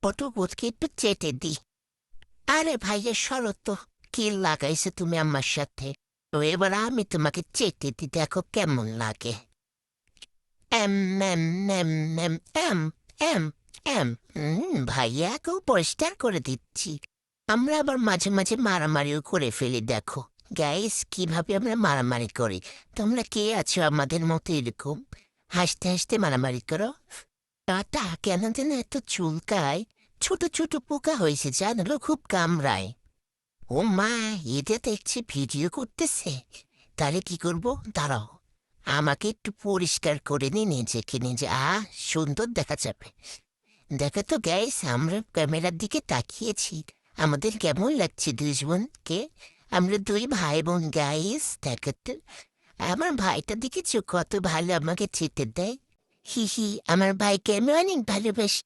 পটুবুদকে একটু চেটে দিই। আরে ভাইয়া সরো তো, কি লাগাইছো তুমি আমার সাথে? তো এবার আমি তোমাকে চেটে দিই, দেখো কেমন লাগে। এম এম এম এম এম এম এম ভাইয়াকেও পরিষ্কার করে দিচ্ছি। আমরা আবার মাঝে মাঝে মারামারিও করে ফেলি, দেখো গাইস কিভাবে আমরা মারামারি করি। তোমরা কে আছো আমাদের মতো এরকম হাসতে হাসতে মারামারি করো? তা কেন যেন এত চুলকায়, ছোট ছোট পোকা হয়েছে জানলো, খুব কামড়ায়। ও মা, এটা দেখছি ভিডিও করতেছে। তাহলে কি করব, দাঁড়াও আমাকে একটু পরিষ্কার করে নি নিজেকে নিজে, সুন্দর দেখা যাবে। দেখো তো গাইস, আমরা ক্যামেরার দিকে তাকিয়েছি, আমাদের কেমন লাগছে দুজনকে? আমরা দুই ভাই বোন গাইস, দেখো তো আমার ভাইটার দিকে কত ভালো আমাকে চেতে দেয়। হি হি, আমার ভাইকে আমি অনেক ভালোবাসি।